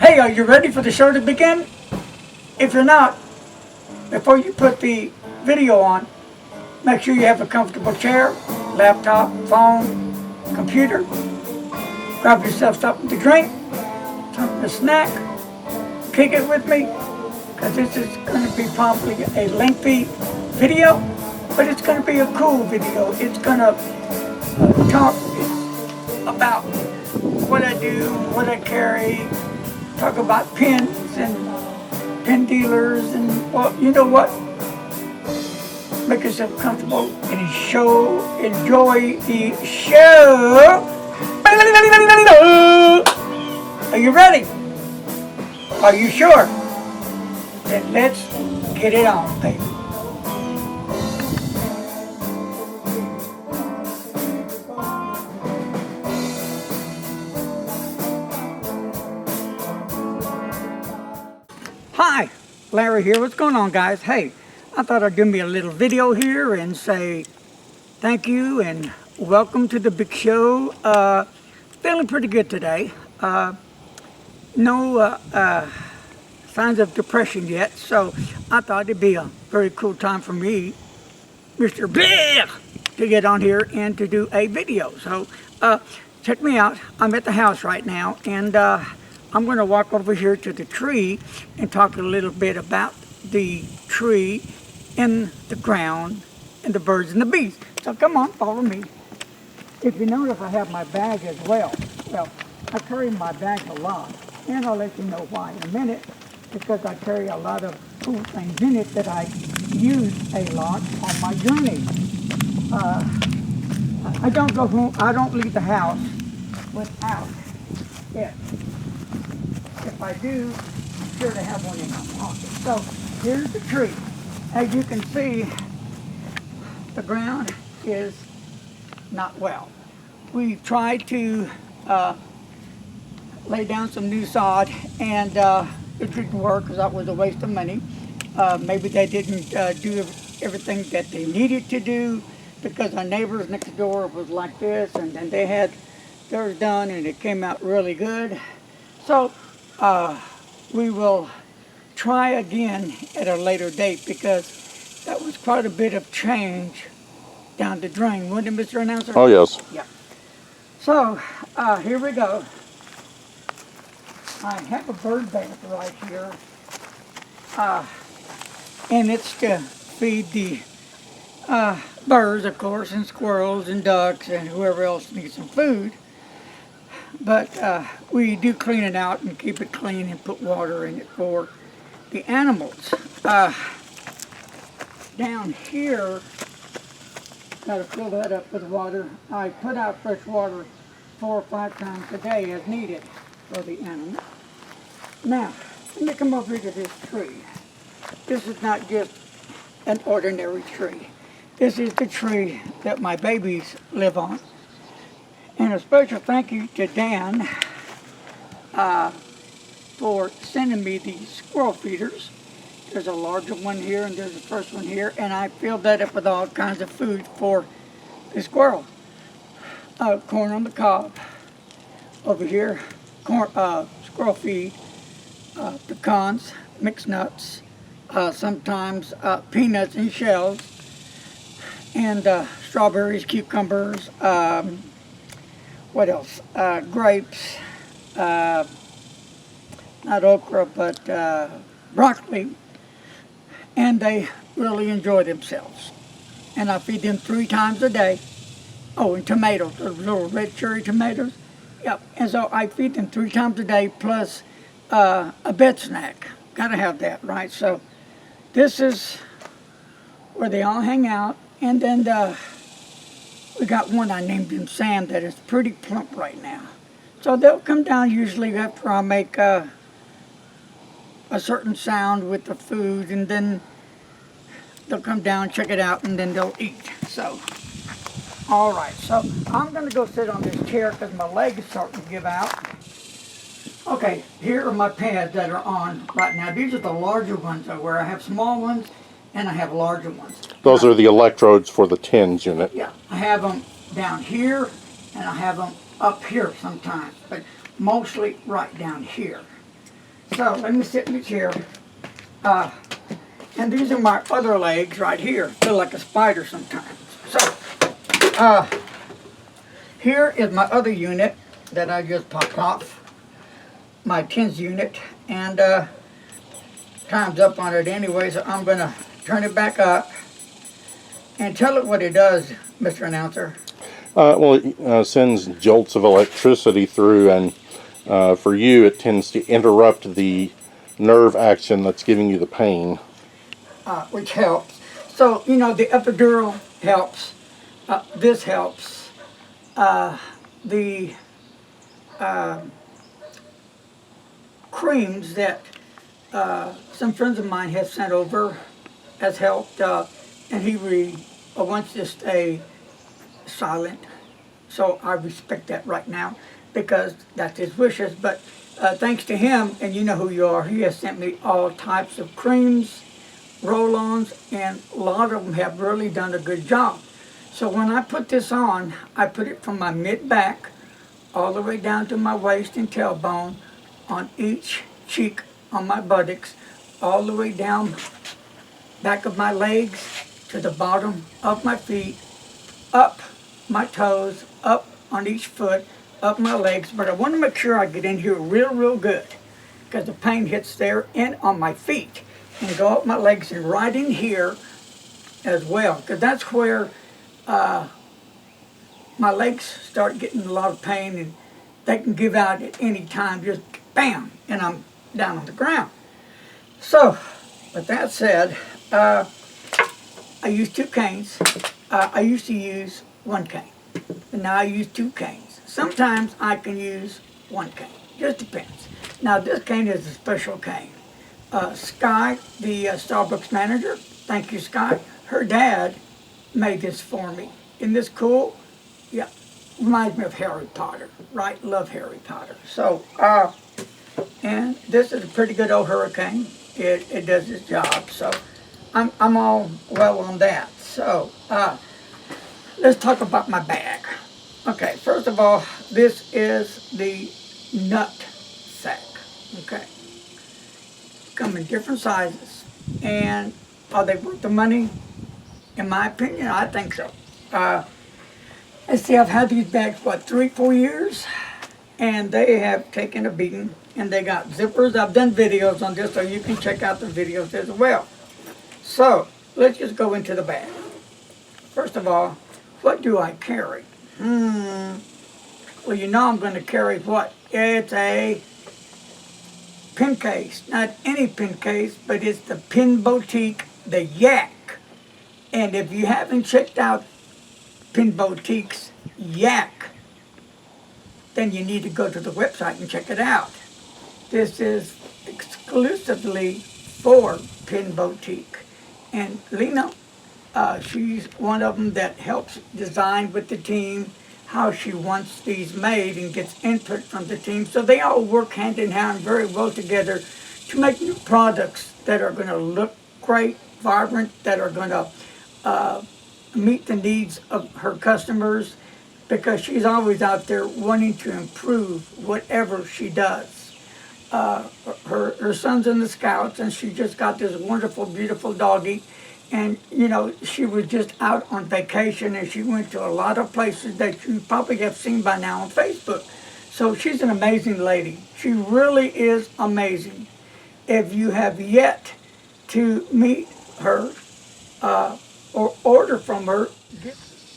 Hey, are you ready for the show to begin? If you're not, before you put the video on, make sure you have a comfortable chair, laptop, phone, computer. Grab yourself something to drink, something to snack. Kick it with me, because this is going to be probably a lengthy video, but it's going to be a cool video. It's going to talk about what I do, what I carry, talk about pens and pen dealers, and, well, you know what? Make yourself comfortable and enjoy the show. Are you ready? Are you sure? Then let's get it on, baby. Hi, Larry here. What's going on, guys? Hey, I thought I'd do me a little video here and say thank you and welcome to the big show. Feeling pretty good today. No signs of depression yet, so I thought it'd be a very cool time for me, Mr. Big, to get on here and to do a video. So check me out. I'm at the house right now, and I'm going to walk over here to the tree and talk a little bit about the tree and the ground and the birds and the bees. So come on, follow me. If you notice, I have my bag as well. Well, I carry my bag a lot, and I'll let you know why in a minute, because I carry a lot of cool things in it that I use a lot on my journey. I don't go home, I don't leave the house without it. If I do, I'm sure to have one in my pocket. So here's the tree. As you can see, the ground is not well. We tried to lay down some new sod, and it didn't work because that was a waste of money. Maybe they didn't do everything that they needed to do, because our neighbors next door was like this, and then they had theirs done and it came out really good. So we will try again at a later date, because that was quite a bit of change down the drain, wasn't it, Mr. Announcer? Oh, yes. Yeah. So here we go. I have a bird bath right here, and it's to feed the birds, of course, and squirrels and ducks and whoever else needs some food. But we do clean it out and keep it clean and put water in it for the animals. Down here, got to fill that up with water. I put out fresh water 4 or 5 times a day as needed for the animals. Now, let me come over to this tree. This is not just an ordinary tree. This is the tree that my babies live on. And a special thank you to Dan for sending me these squirrel feeders. There's a larger one here, and there's the first one here, and I filled that up with all kinds of food for the squirrel. Corn on the cob. Over here, squirrel feed, pecans, mixed nuts, sometimes peanuts and shells, and strawberries, cucumbers, what else? Grapes, not okra, but broccoli, and they really enjoy themselves. And I feed them 3 times a day. Oh, and tomatoes, those little red cherry tomatoes. Yep, and so I feed them 3 times a day, plus a bed snack. Gotta have that, right? So this is where they all hang out, and then we got one, I named him Sam, that is pretty plump right now. So they'll come down usually after I make a certain sound with the food, and then they'll come down, check it out, and then they'll eat. So, all right, so I'm going to go sit on this chair because my leg is starting to give out. Okay, here are my pads that are on right now. These are the larger ones, where I have small ones and I have larger ones. Those are the electrodes for the tens unit. Yeah, I have them down here, and I have them up here sometimes, but mostly right down here. So let me sit in the chair. And these are my other legs right here. Feel like a spider sometimes. So here is my other unit that I just popped off. My tens unit. And time's up on it anyway, so I'm going to turn it back up and tell it what it does, Mr. Announcer. Well, it sends jolts of electricity through, and for you, it tends to interrupt the nerve action that's giving you the pain. Which helps. So, you know, the epidural helps. This helps. The creams that some friends of mine have sent over has helped. And he wants to stay silent. So I respect that right now because that's his wishes. But thanks to him, and you know who you are, he has sent me all types of creams, roll-ons, and a lot of them have really done a good job. So when I put this on, I put it from my mid-back all the way down to my waist and tailbone, on each cheek on my buttocks, all the way down back of my legs to the bottom of my feet, up my toes, up on each foot, up my legs. But I want to make sure I get in here real good because the pain hits there and on my feet and go up my legs and right in here as well, because that's where my legs start getting a lot of pain, and they can give out at any time, just bam, and I'm down on the ground. So, with that said, I use 2 canes. I used to use 1 cane, and now I use 2 canes. Sometimes I can use 1 cane, just depends. Now this cane is a special cane. Sky, the Starbucks manager, thank you, Sky. Her dad made this for me. Isn't this cool? Yeah, reminds me of Harry Potter, right? Love Harry Potter. So, and this is a pretty good old hurricane. It does its job. So, I'm all well on that. So, let's talk about my bag. Okay, first of all, this is the nut sack. Okay, come in different sizes, and are they worth the money? In my opinion, I think so. Let's see, I've had these bags, what, 3-4 years? And they have taken a beating, and they got zippers. I've done videos on this, so you can check out the videos as well. So, let's just go into the bag. First of all, what do I carry? Well, you know I'm going to carry what? It's a pen case. Not any pen case, but it's the Pen Boutique, the Yak. And if you haven't checked out Pen Boutique's Yak, then you need to go to the website and check it out. This is exclusively for Pen Boutique. And Lena, she's one of them that helps design with the team how she wants these made and gets input from the team. So they all work hand in hand very well together to make new products that are going to look great, vibrant, that are going to meet the needs of her customers, because she's always out there wanting to improve whatever she does. Her son's in the Scouts, and she just got this wonderful, beautiful doggie. And, you know, she was just out on vacation, and she went to a lot of places that you probably have seen by now on Facebook. So she's an amazing lady. She really is amazing. If you have yet to meet her or order from her,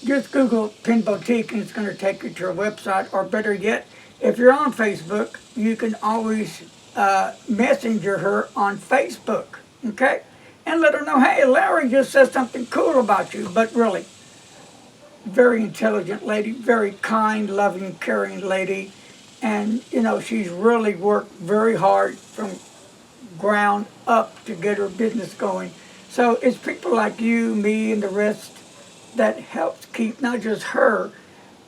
just Google Pen Boutique and it's going to take you to her website. Or better yet, if you're on Facebook, you can always messenger her on Facebook, okay? And let her know, hey, Larry just said something cool about you. But really, very intelligent lady, very kind, loving, caring lady. And, you know, she's really worked very hard from ground up to get her business going. So it's people like you, me, and the rest that helps keep not just her,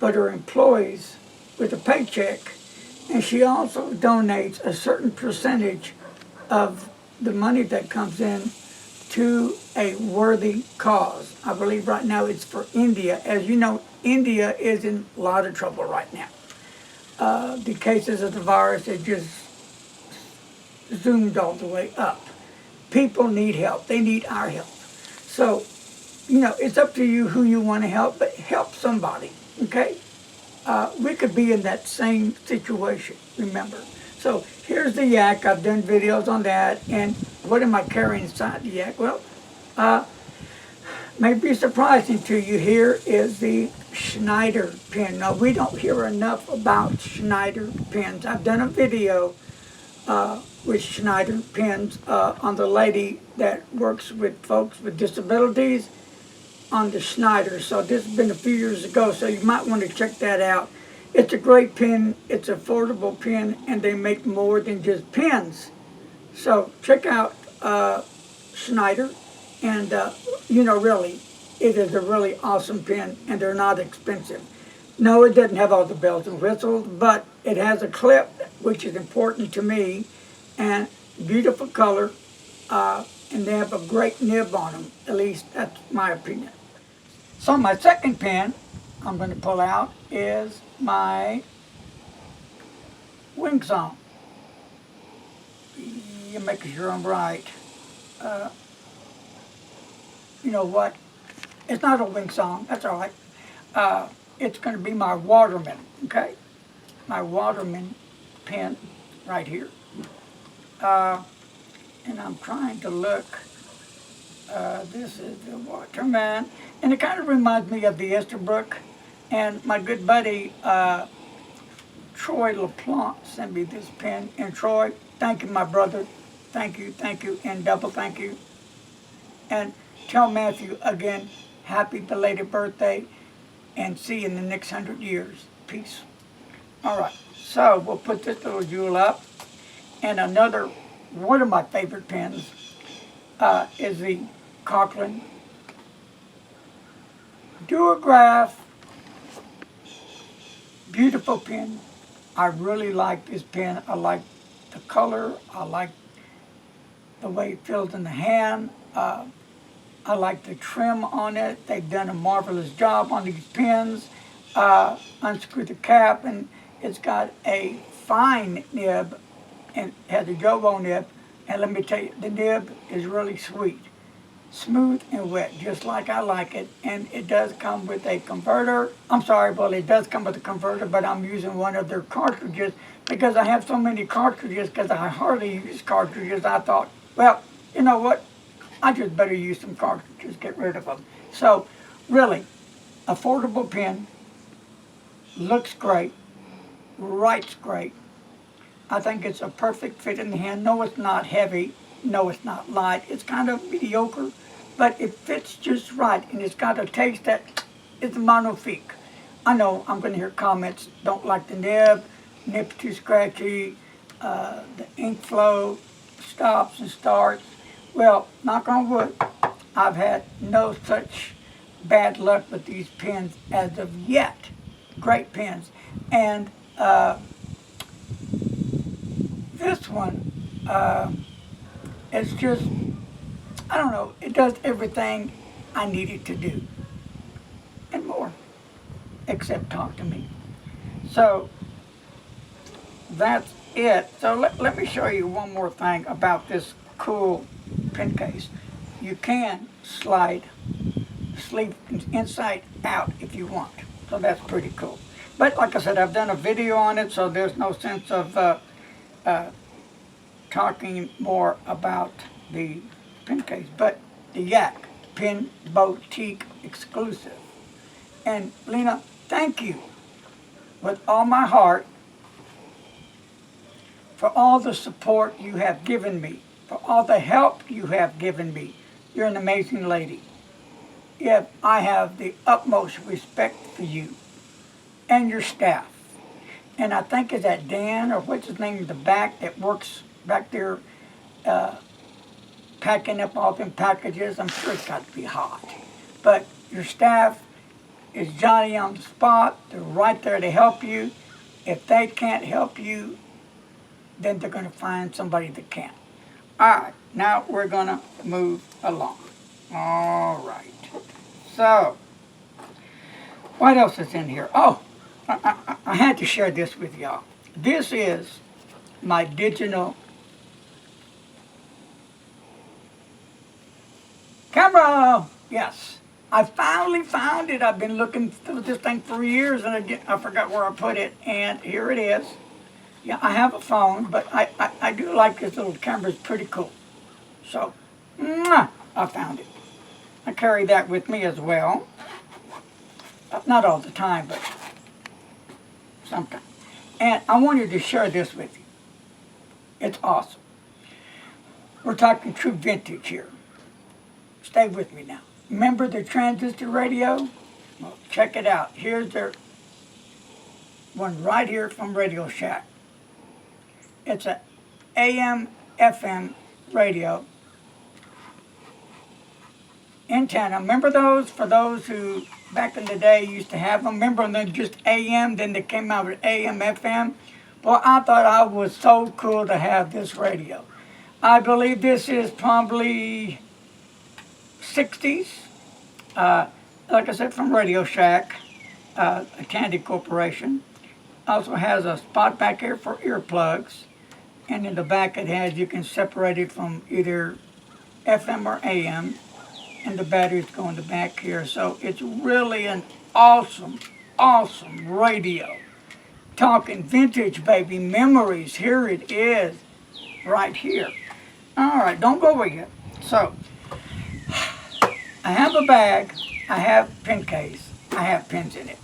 but her employees with a paycheck. And she also donates a certain percentage of the money that comes in to a worthy cause. I believe right now it's for India. As you know, India is in a lot of trouble right now. The cases of the virus are just zoomed all the way up. People need help. They need our help. So, it's up to you who you want to help, but help somebody, okay? We could be in that same situation, remember. So here's the yak. I've done videos on that. And what am I carrying inside the yak? Well, may be surprising to you. Here is the Schneider pen. Now, we don't hear enough about Schneider pens. I've done a video with Schneider pens on the lady that works with folks with disabilities on the Schneider. So this has been a few years ago, so you might want to check that out. It's a great pen, it's an affordable pen, and they make more than just pens. So check out Schneider, and really, it is a really awesome pen, and they're not expensive. No, it doesn't have all the bells and whistles, but it has a clip, which is important to me, and beautiful color, and they have a great nib on them. At least that's my opinion. So my second pen I'm going to pull out is my Wing Song. You make sure I'm right. You know what? It's not a Wing Song. That's all right. It's going to be my Waterman. Okay, my Waterman pen right here. And I'm trying to look. This is the Waterman, and it kind of reminds me of the Esterbrook. And my good buddy Troy LaPlante sent me this pen. And Troy, thank you, my brother. Thank you, and double thank you. And tell Matthew again, happy belated birthday, and see you in the next 100 years. Peace. All right, so we'll put this little jewel up. And another one of my favorite pens is the Conklin Duograph. Beautiful pen. I really like this pen. I like the color. I like the way it feels in the hand. I like the trim on it. They've done a marvelous job on these pens. Unscrew the cap, and it's got a fine nib and has a Jovo nib. And let me tell you, the nib is really sweet. Smooth and wet, just like I like it. And it does come with a converter. I'm sorry, well, it does come with a converter, but I'm using one of their cartridges because I have so many cartridges because I hardly use cartridges. I thought, well, you know what? I just better use some cartridges, get rid of them. So, really, affordable pen, looks great, writes great. I think it's a perfect fit in the hand. No, it's not heavy. No, it's not light. It's kind of mediocre, but it fits just right, and it's got a taste that is magnifique. I know I'm going to hear comments, don't like the nib too scratchy, the ink flow stops and starts. Well, knock on wood, I've had no such bad luck with these pens as of yet. Great pens. And this one, it's just, I don't know, it does everything I need it to do. And more, except talk to me. So, that's it. So let me show you one more thing about this cool pen case. You can slide the sleeve inside out if you want. So that's pretty cool. But like I said, I've done a video on it, so there's no sense of talking more about the pen case. But the Yak Pen Boutique exclusive. And Lena, thank you with all my heart for all the support you have given me, for all the help you have given me. You're an amazing lady. Yet I have the utmost respect for you and your staff. And I think it's that Dan, or what's his name in the back, that works back there packing up all them packages. I'm sure it's got to be hot. But your staff is Johnny on the spot. They're right there to help you. If they can't help you, then they're going to find somebody that can. All right, now we're going to move along. All right. So, what else is in here? Oh, I had to share this with y'all. This is my digital Camera! Yes. I finally found it. I've been looking through this thing for years and I forgot where I put it. And here it is. Yeah, I have a phone, but I do like this little camera. It's pretty cool. So, mwah, I found it. I carry that with me as well. Not all the time, but sometimes. And I wanted to share this with you. It's awesome. We're talking true vintage here. Stay with me now. Remember the transistor radio? Well, check it out. Here's their one right here from Radio Shack. It's a AM FM radio antenna. Remember those? For those who back in the day used to have them. Remember them just AM, then they came out with AM FM? Well, I thought I was so cool to have this radio. I believe this is probably 60s. Like I said, from Radio Shack, a Candy Corporation. Also has a spot back here for earplugs. And in the back it has, you can separate it from either FM or AM. And the batteries go in the back here. So it's really an awesome, awesome radio. Talking vintage, baby, memories. Here it is, right here. All right, don't go away yet. So, I have a bag, I have pen case, I have pens in it.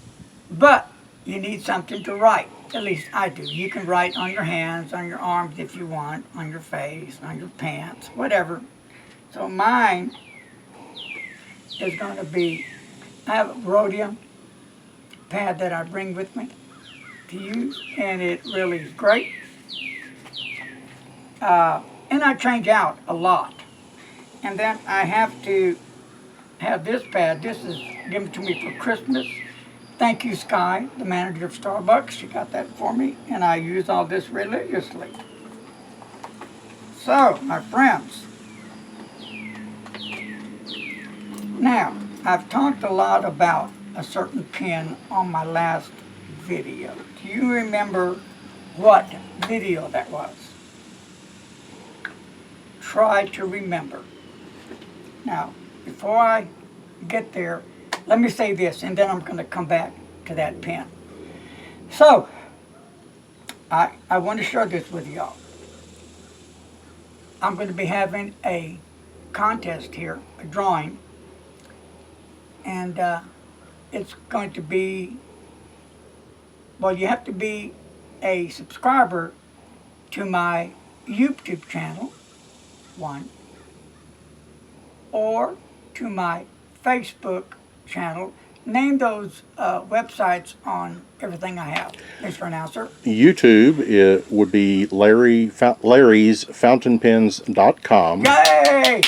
But you need something to write. At least I do. You can write on your hands, on your arms if you want, on your face, on your pants, whatever. So mine is going to be, I have a rhodium pad that I bring with me to use, and it really is great. And I change out a lot. And then I have to have this pad. This is given to me for Christmas. Thank you, Sky, the manager of Starbucks. She got that for me, and I use all this religiously. So, my friends, now, I've talked a lot about a certain pen on my last video. Do you remember what video that was? Try to remember. Now, before I get there, let me say this, and then I'm going to come back to that pen. So, I want to share this with y'all. I'm going to be having a contest here, a drawing, and it's going to be, well, you have to be a subscriber to my YouTube channel, one, or to my Facebook channel. Name those websites on everything I have, Mr. Announcer. YouTube, it would be larrysfountainpens.com. Yay!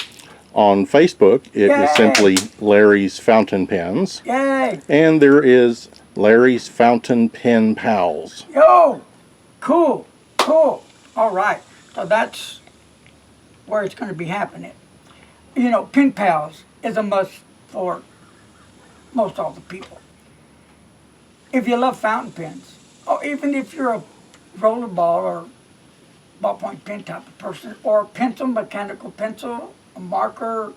On Facebook, it Yay! is simply Larry's Fountain Pens. Yay! And there is Larry's Fountain Pen Pals. Yo! Cool, cool. All right, so that's where it's going to be happening. You know, Pen Pals is a must for most all the people. If you love fountain pens, or even if you're a rollerball or ballpoint pen type of person, or pencil, mechanical pencil, a marker,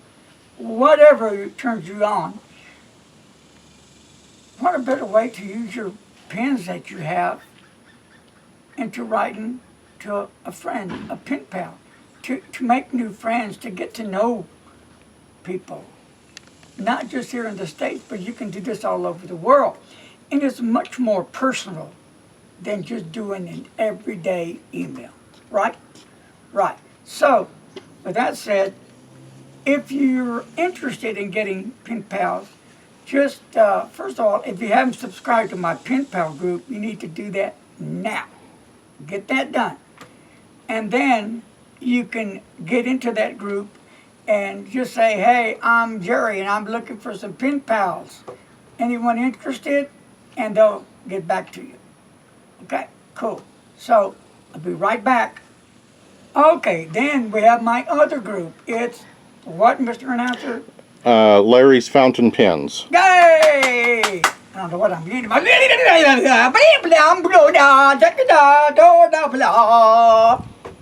whatever turns you on, what a better way to use your pens that you have into writing to a friend, a pen pal, to make new friends, to get to know people. Not just here in the States, but you can do this all over the world. And it's much more personal than just doing an everyday email, right? Right. So, with that said, if you're interested in getting pen pals, just, first of all, if you haven't subscribed to my pen pal group, you need to do that now. Get that done. And then you can get into that group and just say, hey, I'm Jerry and I'm looking for some pen pals. Anyone interested? And they'll get back to you. Okay, cool. So, I'll be right back. Okay, then we have my other group. It's what, Mr. Announcer? Larry's Fountain Pens. Yay! I don't know what I'm getting.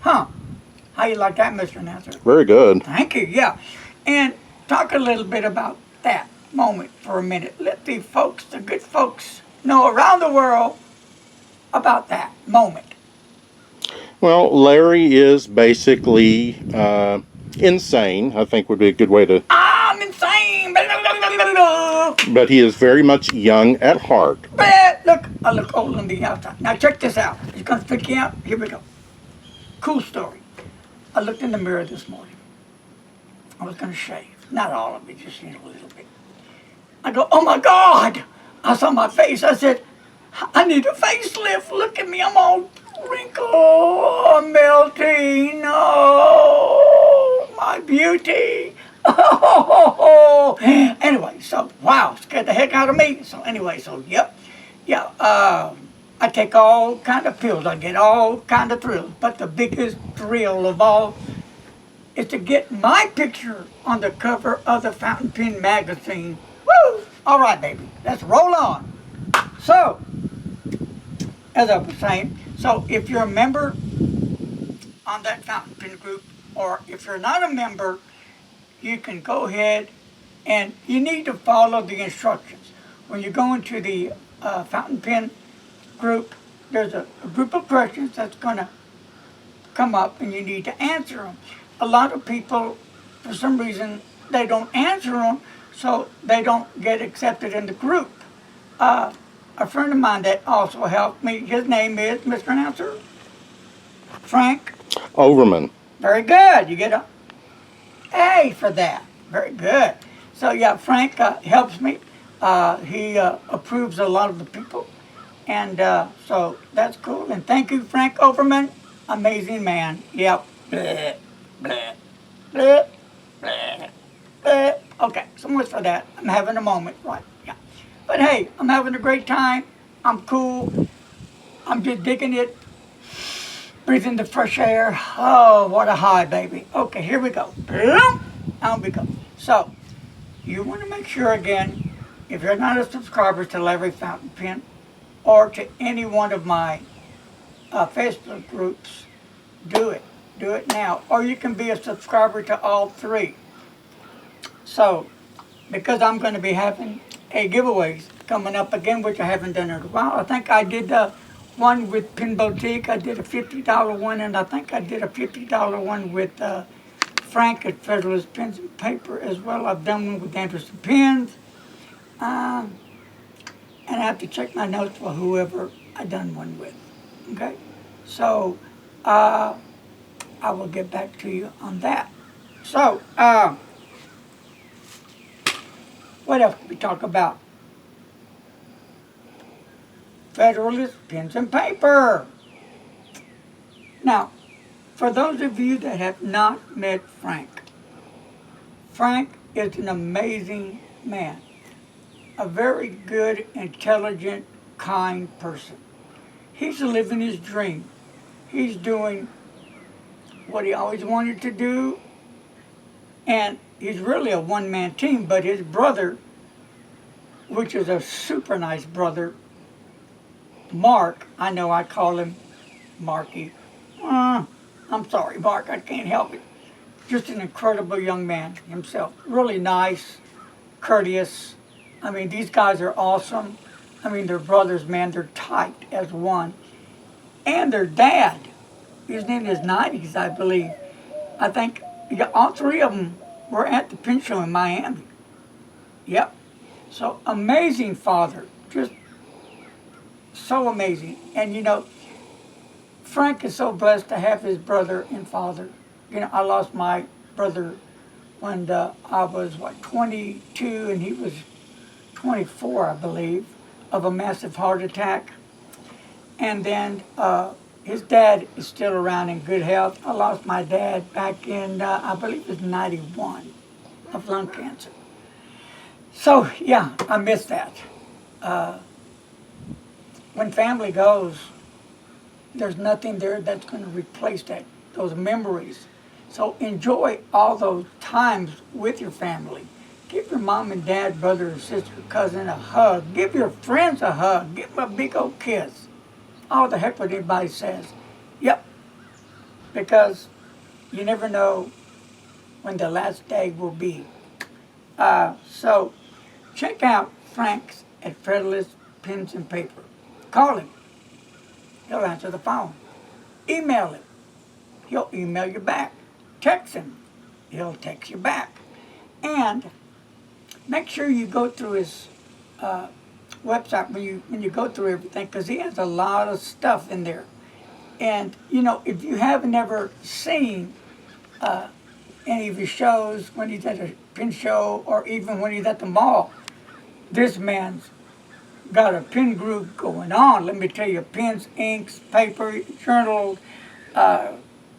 Huh. How you like that, Mr. Announcer? Very good. Thank you, yeah. And talk a little bit about that moment for a minute. Let the folks, the good folks, know around the world about that moment. Well, Larry is basically insane, I think would be a good way to. I'm insane. But he is very much young at heart. Look, I look old on the outside. Now check this out. It's gonna freak you out. Here we go. Cool story. I looked in the mirror this morning. I was gonna shave. Not all of it, just a little bit. I go, oh my God! I saw my face. I said, I need a facelift. Look at me. I'm all wrinkled. I'm melting. Oh, my beauty. Oh. Anyway, so, wow, scared the heck out of me. So anyway, so, yep. Yeah, I take all kind of pills. I get all kind of thrills. But the biggest thrill of all is to get my picture on the cover of the Fountain Pen magazine. Woo! All right, baby, let's roll on. So, as I was saying, so if you're a member on that Fountain Pen group, or if you're not a member, you can go ahead and you need to follow the instructions. When you go into the Fountain Pen group, there's a group of questions that's going to come up and you need to answer them. A lot of people, for some reason, they don't answer them, so they don't get accepted in the group. A friend of mine that also helped me, his name is Mr. Announcer, Frank. Overman. Very good. You get a A for that. Very good. So yeah, Frank helps me. He approves a lot of the people. And so that's cool. And thank you, Frank Overman. Amazing man. Yep. Bleh, bleh, bleh, bleh, bleh. Okay, so much for that. I'm having a moment. Right, yeah. But hey, I'm having a great time. I'm cool. I'm just digging it. Breathing the fresh air. Oh, what a high, baby. Okay, here we go. Down we go. So, you want to make sure again, if you're not a subscriber to Larry Fountain Pen or to any one of my Facebook groups, do it. Do it now. Or you can be a subscriber to all three. So, because I'm going to be having a giveaways coming up again, which I haven't done in a while. I think I did one with Pen Boutique. I did a $50 one, and I think I did a $50 one with Frank at Federalist Pens and Paper as well. I've done one with Anderson Pens. And I have to check my notes for whoever I done one with. Okay? So, I will get back to you on that. So, what else can we talk about? Federalist Pens and Paper. Now, for those of you that have not met Frank, Frank is an amazing man. A very good, intelligent, kind person. He's living his dream. He's doing what he always wanted to do, and he's really a one-man team, but his brother, which is a super nice brother, Mark, I know I call him Marky. I'm sorry, Mark, I can't help it. Just an incredible young man himself. Really nice, courteous. I mean, these guys are awesome. I mean, they're brothers, man. They're tight as one. And their dad, he's in his 90s, I believe. I think all three of them were at the pen show in Miami. Yep. So, amazing father. Just so amazing. And, you know, Frank is so blessed to have his brother and father. You know, I lost my brother when I was, 22, and he was 24, I believe, of a massive heart attack. And then his dad is still around in good health. I lost my dad back in, I believe it was 91, of lung cancer. So, yeah, I miss that. When family goes, there's nothing there that's going to replace that, those memories. So enjoy all those times with your family. Give your mom and dad, brother and sister, cousin a hug. Give your friends a hug. Give them a big old kiss. Oh, the heck what anybody says. Yep. Because you never know when the last day will be. So check out Frank's at Federalist Pens and Paper. Call him. He'll answer the phone. Email him. He'll email you back. Text him. He'll text you back. And make sure you go through his website when you go through everything, because he has a lot of stuff in there. And you know, if you haven't ever seen any of his shows when he's at a pen show or even when he's at the mall, this man's got a pen group going on. Let me tell you, pens, inks, paper, journals,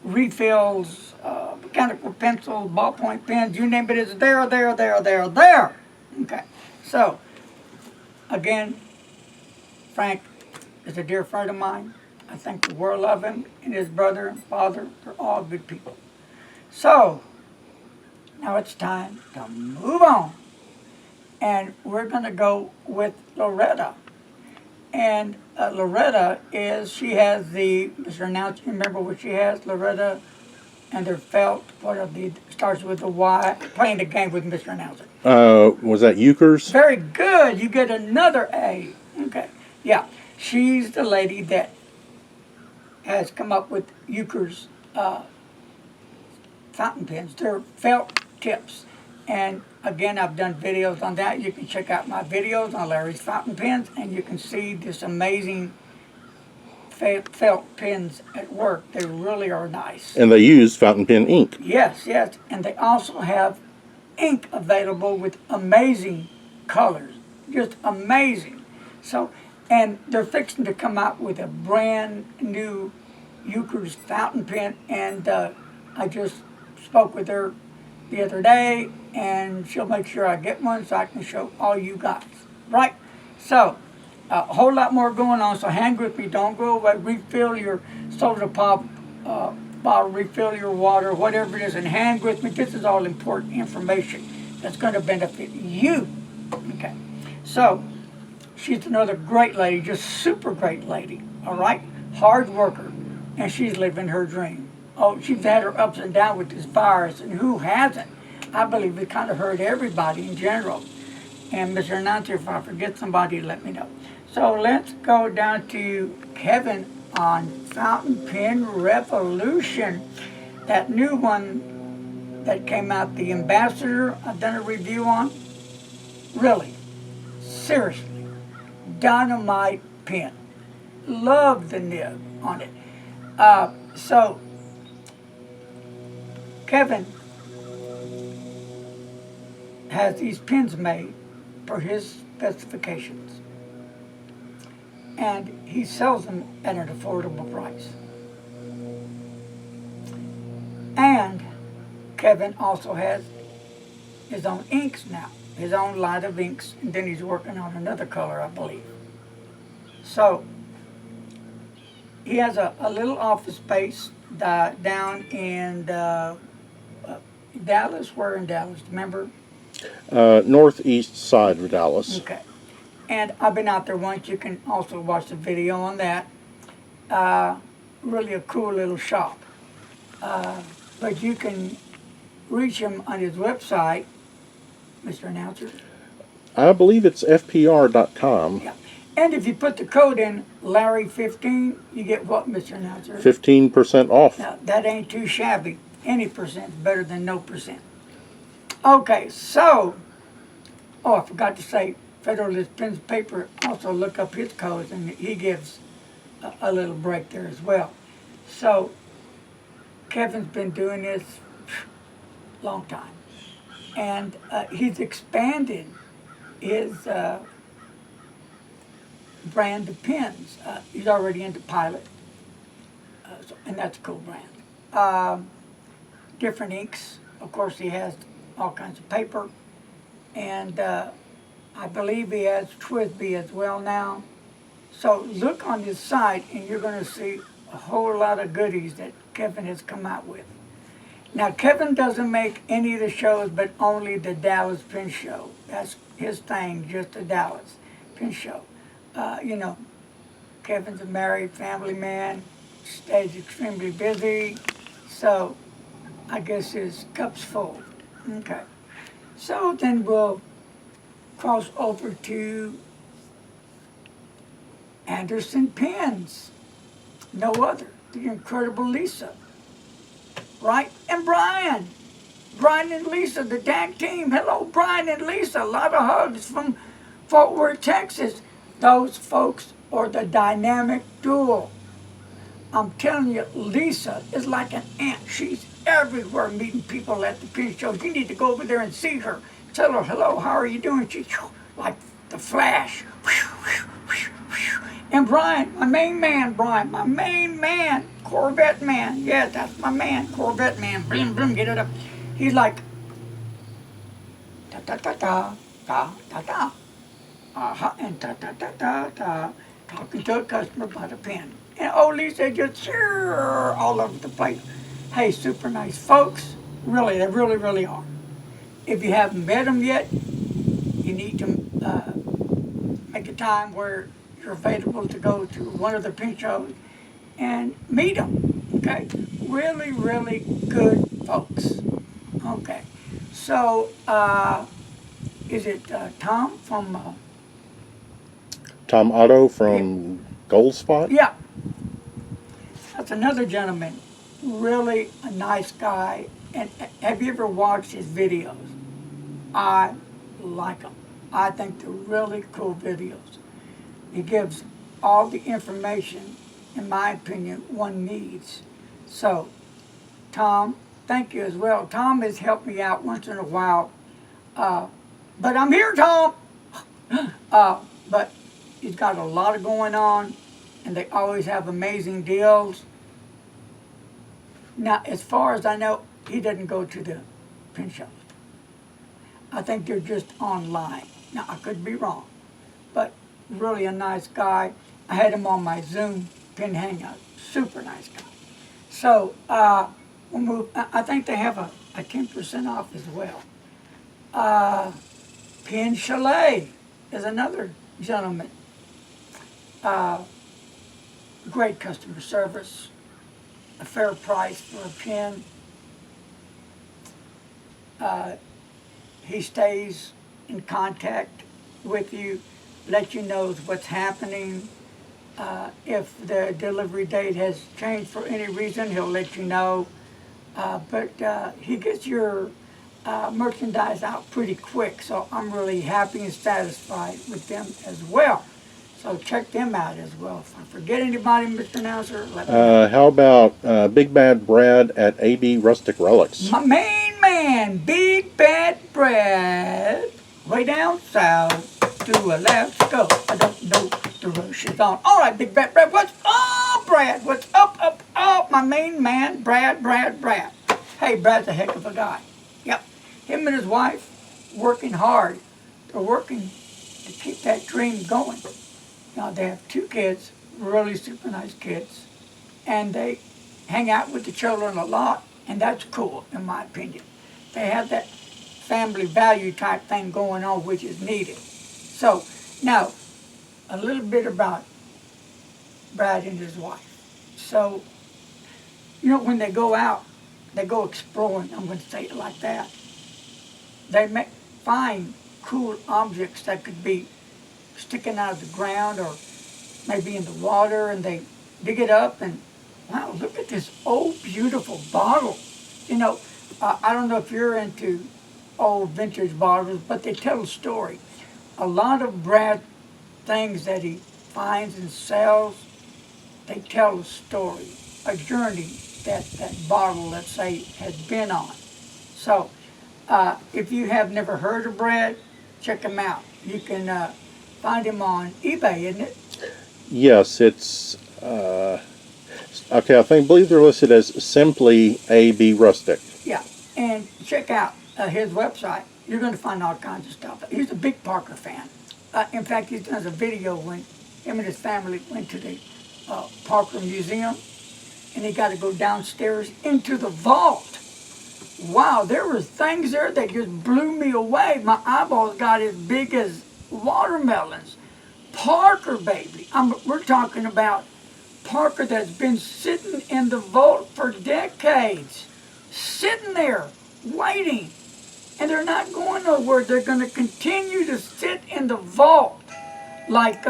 refills, mechanical pencils, ballpoint pens, you name it, it's there. Okay, so again, Frank is a dear friend of mine. I think the world of him, and his brother and father. They're all good people. So now it's time to move on, and we're going to go with Loretta. And Loretta she has the, Mr. Announcer, remember what she has, Loretta, and their felt, starts with a Y, playing the game with Mr. Announcer. Was that Euchre's? Very good, you get another A. Okay, yeah, she's the lady that has come up with Euchre's fountain pens. They're felt tips. And again, I've done videos on that. You can check out my videos on Larry's fountain pens, and you can see this amazing felt pens at work. They really are nice. And they use fountain pen ink. Yes, yes. And they also have ink available with amazing colors. Just amazing. So, and they're fixing to come out with a brand new Euchre's fountain pen, and I just spoke with her the other day, and she'll make sure I get one so I can show all you guys. Right? So, a whole lot more going on, so hang with me. Don't go away. Refill your soda pop bottle, refill your water, whatever it is, and hang with me. This is all important information that's going to benefit you. Okay. So, she's another great lady, just super great lady. All right? Hard worker. And she's living her dream. Oh, she's had her ups and downs with this virus, and who hasn't? I believe it kind of hurt everybody in general. And Mr. Announcer, if I forget somebody, let me know. So let's go down to Kevin on Fountain Pen Revolution. That new one that came out, the Ambassador, I've done a review on. Really, seriously, dynamite pen. Love the nib on it. So, Kevin has these pens made for his specifications, and he sells them at an affordable price. And Kevin also has his own inks now, his own line of inks, and then he's working on another color, I believe. So, he has a little office space down in Dallas. Where in Dallas? Remember? Northeast side of Dallas. Okay. And I've been out there once. You can also watch the video on that. Really a cool little shop. But you can reach him on his website, Mr. Announcer. I believe it's fpr.com. Yeah. And if you put the code in Larry15, you get what, Mr. Announcer? 15% off. Now, that ain't too shabby. Any percent's better than no percent. Okay, so, I forgot to say, Federalist Pens and Paper, also look up his codes, and he gives a little break there as well. So, Kevin's been doing this long time. And he's expanded his brand of pens. He's already into Pilot, and that's a cool brand. Different inks. Of course, he has all kinds of paper, and I believe he has Twisby as well now. So look on his site, and you're going to see a whole lot of goodies that Kevin has come out with. Now, Kevin doesn't make any of the shows, but only the Dallas Pen Show. That's his thing, just the Dallas Pen Show. You know, Kevin's a married family man, stays extremely busy, so I guess his cup's full. Okay. So then we'll cross over to Anderson Pens. No other. The incredible Lisa. Right? And Brian. Brian and Lisa, the tag team. Hello, Brian and Lisa. A lot of hugs from Fort Worth, Texas. Those folks are the dynamic duo. I'm telling you, Lisa is like an ant. She's everywhere meeting people at the pen show. You need to go over there and see her. Tell her, hello, how are you doing? She's like the Flash. And Brian, my main man, Brian, my main man, Corvette man. Yeah, that's my man, Corvette man. Blim, blim, get it up. He's like, ta ta ta ta, ta ta ta. And ta ta ta ta ta. Talking to a customer about a pen. And oh, Lisa just all over the place. Hey, super nice folks. Really, they really, really are. If you haven't met them yet, you need to make a time where you're available to go to one of the pen shows and meet them. Okay, really, really good folks. Okay, so is it Tom from? Tom Otto from Goldspot. Yeah, that's another gentleman. Really a nice guy. And have you ever watched his videos? I like them. I think they're really cool videos. He gives all the information, in my opinion, one needs. So, Tom, thank you as well. Tom has helped me out once in a while. But I'm here, Tom! But he's got a lot of going on, and they always have amazing deals. Now, as far as I know, he doesn't go to the pen shows. I think they're just online. Now, I could be wrong, but really a nice guy. I had him on my Zoom Pen Hangout. Super nice guy. So, we'll move. I think they have a 10% off as well. Pen Chalet is another gentleman. Great customer service, a fair price for a pen. He stays in contact with you, let you know what's happening. If the delivery date has changed for any reason, he'll let you know. But he gets your merchandise out pretty quick, so I'm really happy and satisfied with them as well. So check them out as well. If I forget anybody, Mr. Announcer, let me know. How about Big Bad Brad at AB Rustic Relics? My main man, Big Bad Brad, way down south to a let's go. I don't know the rush is on. All right, Big Bad Brad, what's up, Brad? What's up? My main man, Brad. Hey, Brad's a heck of a guy. Yep, him and his wife working hard. They're working to keep that dream going. Now, they have 2 kids, really super nice kids, and they hang out with the children a lot, and that's cool, in my opinion. They have that family value type thing going on, which is needed. So, now, a little bit about Brad and his wife. So, you know, when they go out, they go exploring, I'm going to say it like that. They find cool objects that could be sticking out of the ground or maybe in the water, and they dig it up and, wow, look at this old beautiful bottle. You know, I don't know if you're into old vintage bottles, but they tell a story. A lot of Brad things that he finds and sells, they tell a story, a journey that bottle, let's say, has been on. So if you have never heard of Brad, check him out. You can find him on eBay, isn't it? Yes, it's okay. I believe they're listed as simply AB Rustic. Yeah, and check out his website. You're going to find all kinds of stuff. He's a big Parker fan. In fact, he does a video when him and his family went to the Parker Museum, and he got to go downstairs into the vault. Wow, there were things there that just blew me away. My eyeballs got as big as watermelons. Parker, baby. We're talking about Parker that's been sitting in the vault for decades. Sitting there, waiting. And they're not going nowhere. They're going to continue to sit in the vault like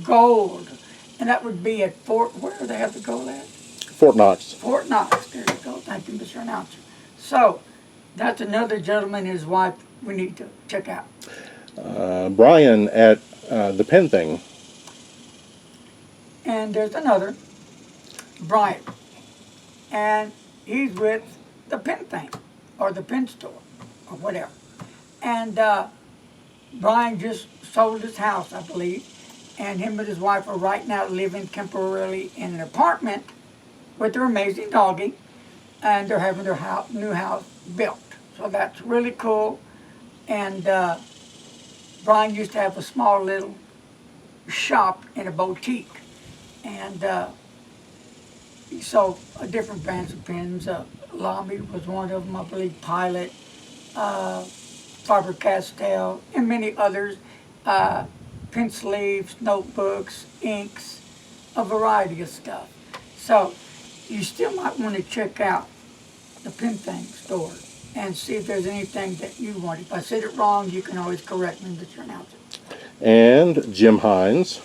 gold. And that would be at where do they have the gold at? Fort Knox. Fort Knox. There you go. Thank you, Mr. Announcer. So, that's another gentleman and his wife we need to check out. Brian at the Pen Thing. And there's another, Brian. And he's with the Pen Thing, or the Pen Store, or whatever. And Brian just sold his house, I believe. And him and his wife are right now living temporarily in an apartment with their amazing doggie. And they're having their new house built. So that's really cool. And Brian used to have a small little shop in a boutique. And he sold different brands of pens. Lamy was one of them, I believe, Pilot, Faber-Castell, and many others. Pen sleeves, notebooks, inks, a variety of stuff. So you still might want to check out the Pen Thing store and see if there's anything that you want. If I said it wrong, you can always correct me, Mr. Announcer. And Jim Hines.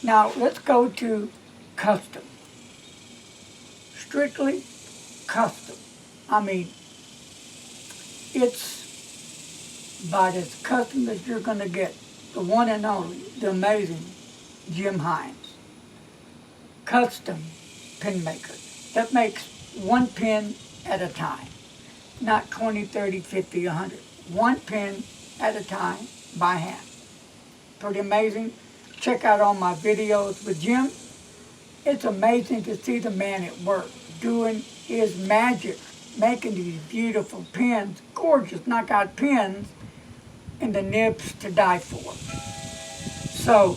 Now let's go to custom. Strictly custom. I mean, it's about as custom as you're going to get. The one and only, the amazing Jim Hines. Custom pen maker that makes one pen at a time. Not 20, 30, 50, 100. One pen at a time by hand. Pretty amazing. Check out all my videos with Jim. It's amazing to see the man at work doing his magic, making these beautiful pens, gorgeous knockout pens, and the nibs to die for. So,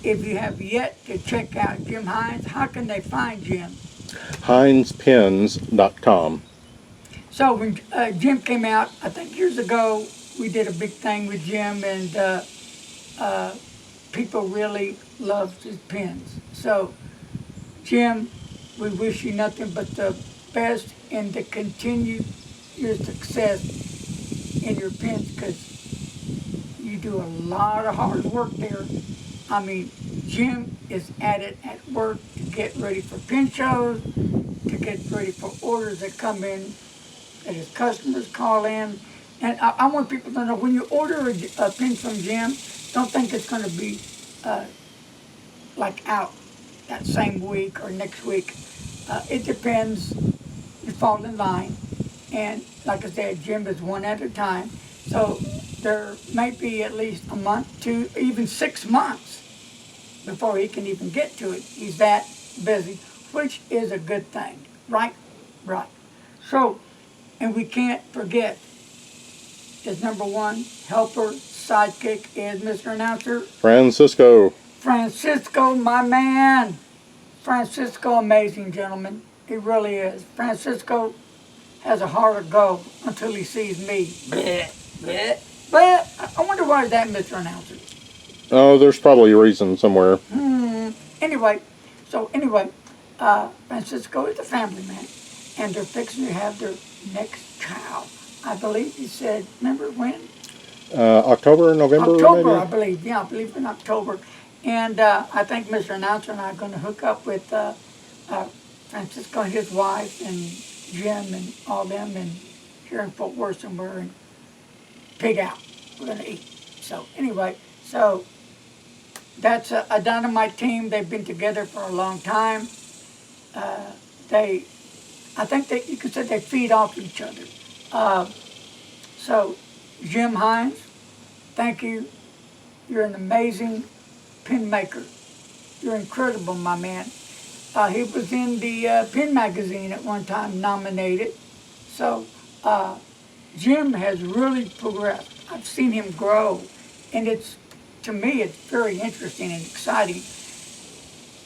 if you have yet to check out Jim Hines, how can they find Jim? HinesPens.com. So when Jim came out, I think years ago, we did a big thing with Jim, and people really loved his pens. So, Jim, we wish you nothing but the best and to continue your success in your pens, because you do a lot of hard work there. I mean, Jim is at it at work to get ready for pen shows, to get ready for orders that come in, that his customers call in. And I want people to know, when you order a pen from Jim, don't think it's going to be like out that same week or next week. It depends. You fall in line. And like I said, Jim is one at a time. So there may be at least a month, 2, even 6 months before he can even get to it. He's that busy, which is a good thing. Right? Right. So, and we can't forget his number one helper, sidekick is Mr. Announcer. Francisco. Francisco, my man. Francisco, amazing gentleman. He really is. Francisco has a heart of gold until he sees me. Bleh, bleh. But I wonder why is that, Mr. Announcer? Oh, there's probably a reason somewhere. Anyway, Francisco is a family man, and they're fixing to have their next child. I believe he said, remember when? October, November, October, maybe? I believe. Yeah, I believe in October. And I think Mr. Announcer and I are going to hook up with Francisco and his wife and Jim and all them, and here in Fort Worth somewhere, and pig out. We're going to eat. So anyway, so that's a dynamite team. They've been together for a long time. I think that you could say they feed off each other. So Jim Hines, thank you. You're an amazing pen maker. You're incredible, my man. He was in the Pen magazine at one time, nominated. So Jim has really progressed. I've seen him grow, and to me, it's very interesting and exciting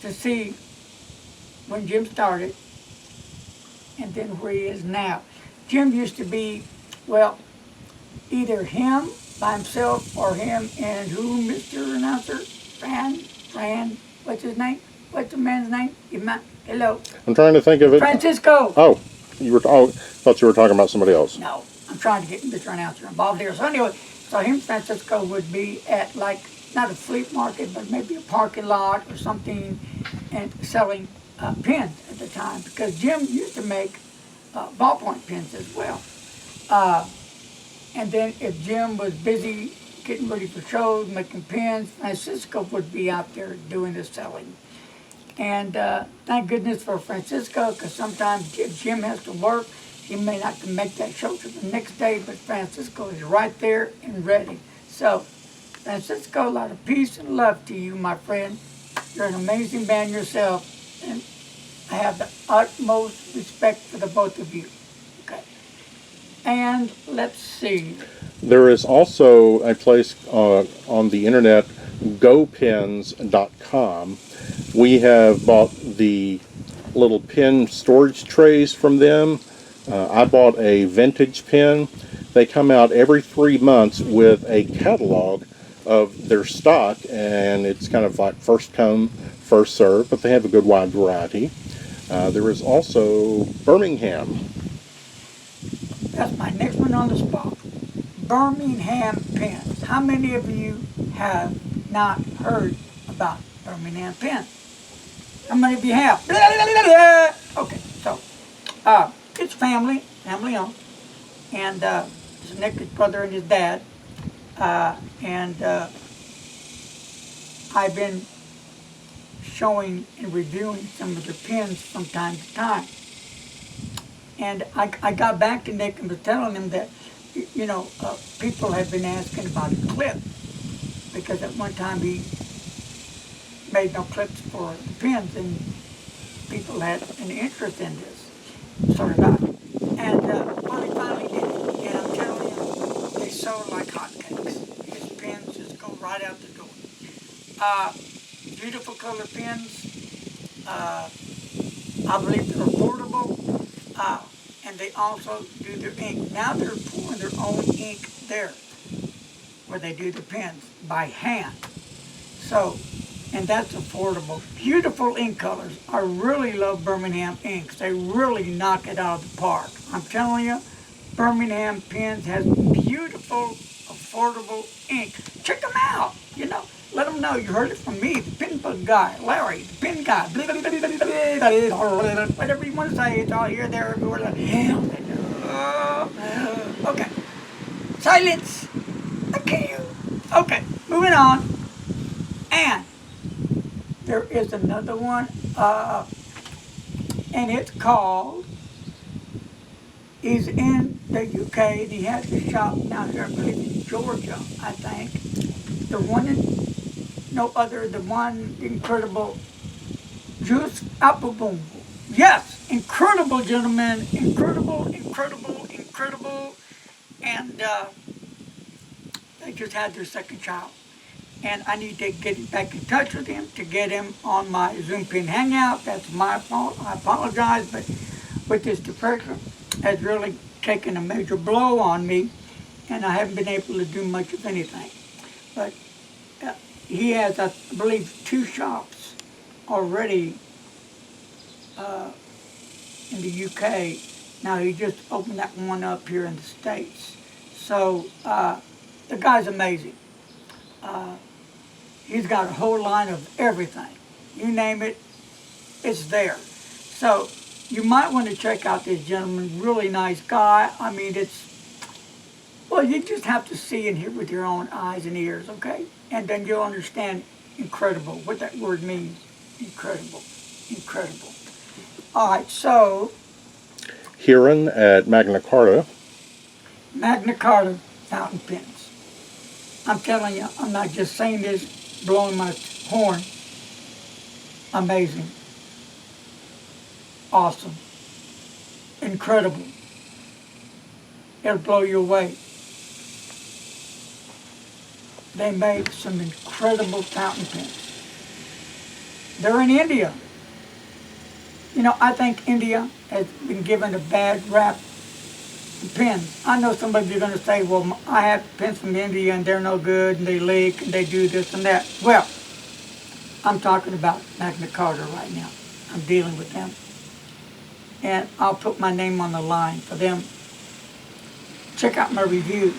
to see when Jim started and then where he is now. Jim used to be, well, either him by himself or him and who, Mr. Announcer? Fran, what's his name? What's the man's name? Hello? I'm trying to think of it. Francisco. Oh. You were thought you were talking about somebody else. No, I'm trying to get Mr. Announcer involved here. So anyway, so him and Francisco would be at like, not a flea market, but maybe a parking lot or something, and selling pens at the time, because Jim used to make ballpoint pens as well. And then if Jim was busy getting ready for shows, making pens, Francisco would be out there doing the selling. And thank goodness for Francisco, because sometimes if Jim has to work, he may not can make that show to the next day, but Francisco is right there and ready. So, Francisco, a lot of peace and love to you, my friend. You're an amazing man yourself, and I have the utmost respect for the both of you. Okay. And let's see. There is also a place on the internet, gopens.com. We have bought the little pen storage trays from them. I bought a vintage pen. They come out every 3 months with a catalog of their stock, and it's kind of like first come, first serve, but they have a good wide variety. There is also Birmingham. That's my next one on the spot. Birmingham pens. How many of you have not heard about Birmingham pens? How many of you have? Okay, so it's family owned, and it's Nick, his brother, and his dad, and I've been showing and reviewing some of their pens from time to time. And I got back to Nick and was telling him that, people have been asking about a clip, because at one time he made no clips for the pens, and people had an interest in this, sort of I. And well, he finally did it, and I'm telling you, they sold like hotcakes. His pens just go right out the door. Beautiful color pens. I believe they're affordable. And they also do their ink. Now they're pouring their own ink there, where they do the pens by hand. So, and that's affordable. Beautiful ink colors. I really love Birmingham inks. They really knock it out of the park. I'm telling you, Birmingham pens has beautiful, affordable ink. Check them out. Let them know you heard it from me, the pen bug guy, Larry, the pen guy. Whatever you want to say, it's all here, there, everywhere. Okay. Silence. Okay. Okay. Moving on. And there is another one, and it's called. He's in the UK, and he has a shop down here, I believe in Georgia, I think. The one no other than one incredible Juice Appleboom. Yes, incredible gentleman, incredible. And they just had their second child. And I need to get back in touch with him to get him on my Zoom Pen Hangout. That's my fault. I apologize, but with this depression has really taken a major blow on me, and I haven't been able to do much of anything. But he has, I believe, 2 shops already in the UK. Now he just opened that one up here in the States. So the guy's amazing. He's got a whole line of everything. You name it, it's there. So you might want to check out this gentleman. Really nice guy. I mean, well, you just have to see and hear with your own eyes and ears, okay? And then you'll understand incredible, what that word means. Incredible. All right, so. Huron at Magna Carta. Magna Carta fountain pens. I'm telling you, I'm not just saying this, blowing my horn. Amazing. Awesome. Incredible. It'll blow you away. They make some incredible fountain pens. They're in India. I think India has been given a bad rap for pens. I know some of you are going to say, well, I have pens from India and they're no good and they leak and they do this and that. Well, I'm talking about Magna Carta right now. I'm dealing with them. and I'll put my name on the line for them. Check out my reviews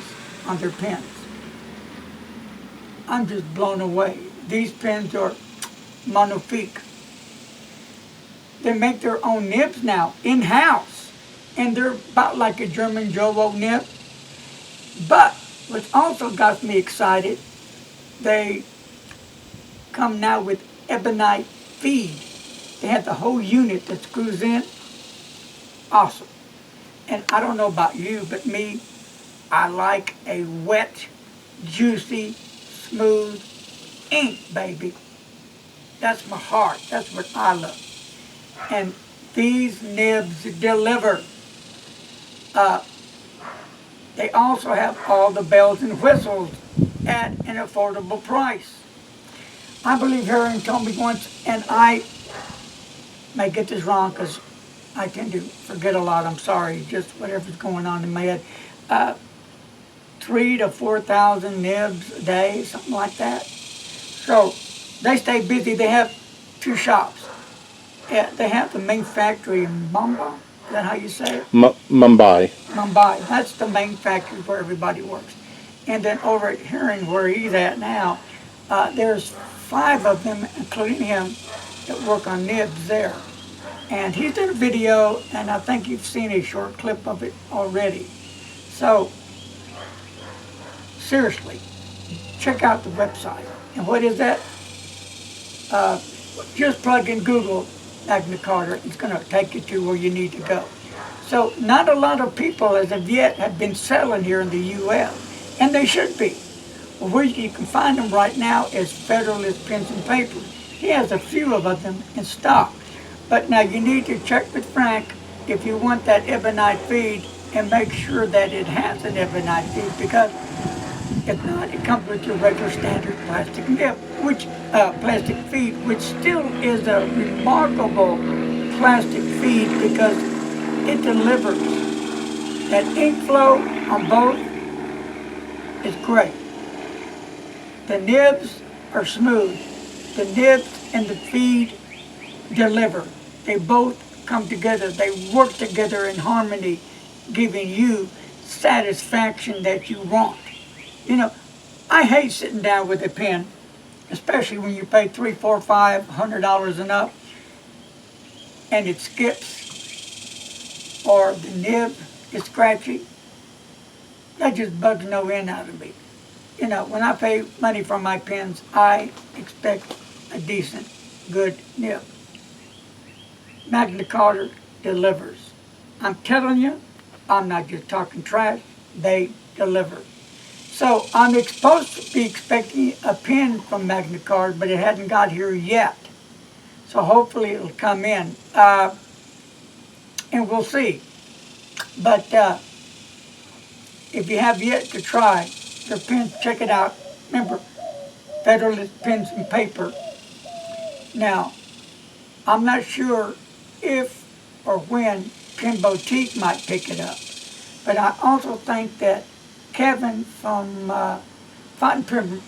on their pens. I'm just blown away. These pens are magnifique. They make their own nibs now, in-house. And they're about like a German Jowo nib. But what also got me excited, they come now with ebonite feed. They have the whole unit that screws in. Awesome. And I don't know about you, but me, I like a wet, juicy, smooth ink, baby. That's my heart. That's what I love. And these nibs deliver. Uh, they also have all the bells and whistles at an affordable price. I believe Harry told me once, and I may get this wrong because I tend to forget a lot. I'm sorry, just whatever's going on in my head. 3,000 to 4,000 nibs a day, something like that. So they stay busy. They have two shops. Yeah, they have the main factory in Mumbai. Is that how you say it? Mumbai. Mumbai. That's the main factory where everybody works. And then over at Heron, where he's at now, there's 5 of them, including him, that work on nibs there. And he's done a video, and I think you've seen a short clip of it already. So, seriously, check out the website. And what is that? Just plug in Google Magna Carta. It's going to take you to where you need to go. So not a lot of people as of yet have been selling here in the U.S., and they should be. Well, where you can find them right now is Federalist Pens and Paper. He has a few of them in stock. But now you need to check with Frank if you want that ebonite feed and make sure that it has an ebonite feed, because if not, it comes with your regular standard plastic nib, which plastic feed, which still is a remarkable plastic feed because it delivers. That ink flow on both is great. The nibs are smooth. The nibs and the feed deliver. They both come together. They work together in harmony, giving you satisfaction that you want. You know, I hate sitting down with a pen, especially when you pay $300, $400, $500 and up, and it skips, or the nib is scratchy. That just bugs no end out of me. You know, when I pay money for my pens, I expect a decent, good nib. Magna Carta delivers. I'm telling you, I'm not just talking trash. They deliver. So I'm supposed to be expecting a pen from Magna Carta, but it hasn't got here yet. So hopefully it'll come in, and we'll see. But if you have yet to try their pens, check it out. Remember, Federalist Pens and Paper. Now, I'm not sure if or when Pen Boutique might pick it up, but I also think that Kevin from Fountain Pen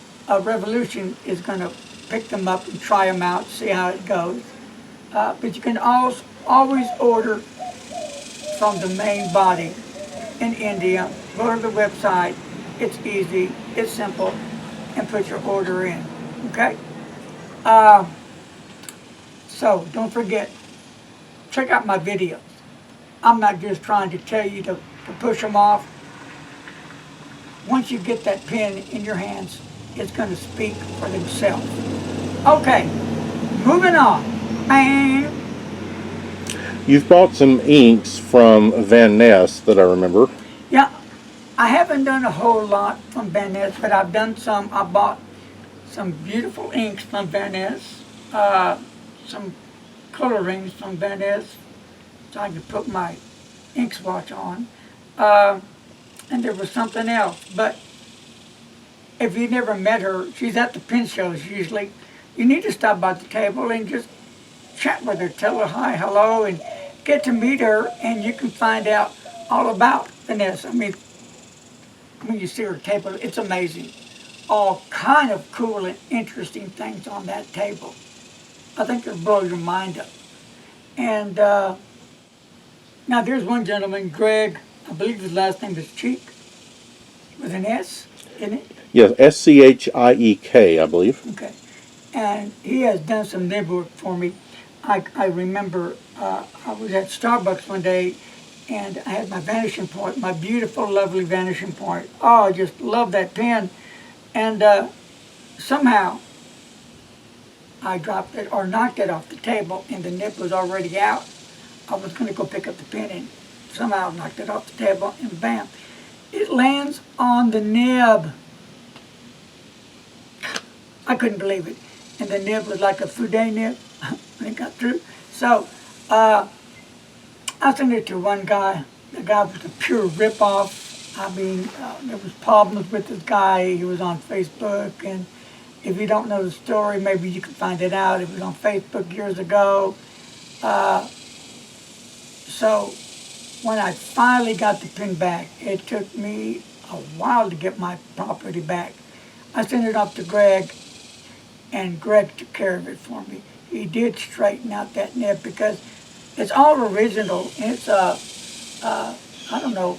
Revolution is going to pick them up and try them out, see how it goes. But you can always order from the main body in India. Go to the website. It's easy, it's simple, and put your order in. Okay? So don't forget, check out my videos. I'm not just trying to tell you to push them off. Once you get that pen in your hands, it's going to speak for themselves. Okay, moving on. Bang. You've bought some inks from Van Ness that I remember. Yeah, I haven't done a whole lot from Van Ness, but I've done some. I bought some beautiful inks from Van Ness, some colorings from Van Ness, so I could put my ink swatch on. And there was something else, but if you never met her, she's at the pen shows usually. You need to stop by the table and just chat with her, tell her hi, hello, and get to meet her, and you can find out all about Vanessa. I mean, when you see her table, it's amazing. All kind of cool and interesting things on that table. I think it'll blow your mind up. And Now there's one gentleman, Greg, I believe his last name is Cheek, with an S, isn't it? Yes, SCHIEK, I believe. Okay. And he has done some nib work for me. I remember I was at Starbucks one day and I had my vanishing point, my beautiful, lovely vanishing point. Oh, I just love that pen. And somehow I dropped it or knocked it off the table and the nib was already out. I was going to go pick up the pen and somehow knocked it off the table and bam, it lands on the nib. I couldn't believe it. And the nib was like a fude nib when it got through. So I sent it to one guy. The guy was a pure ripoff. I mean, there was problems with this guy. He was on Facebook, and if you don't know the story, maybe you can find it out. It was on Facebook years ago. So when I finally got the pen back, it took me a while to get my property back. I sent it off to Greg, and Greg took care of it for me. He did straighten out that nib because it's all original. It's I don't know,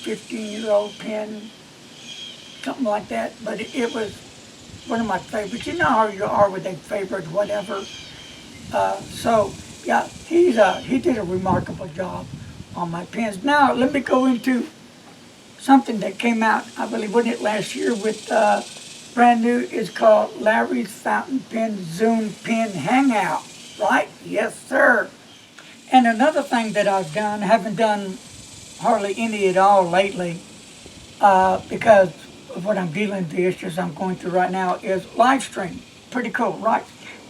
15-year-old pen, something like that. But it was one of my favorites. You know how you are with a favorite, whatever. So yeah, he did a remarkable job on my pens. Now let me go into something that came out, I believe, wasn't it last year with brand new. It's called Larry's Fountain Pen Zoom Pen Hangout, right? Yes, sir. And another thing that I've done, I haven't done hardly any at all lately, because of what I'm dealing with, the issues I'm going through right now, is live stream. Pretty cool, right?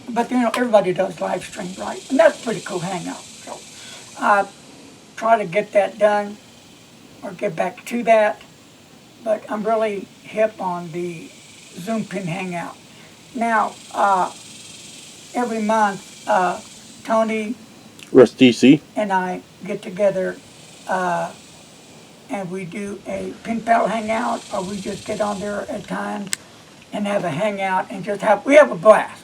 But you know, everybody does live stream, right? And that's pretty cool hangout. So I try to get that done or get back to that. But I'm really hip on the Zoom Pen Hangout. Now, every month, Tony Rustisi. and I get together and we do a pen pal hangout, or we just get on there at times and have a hangout and we have a blast.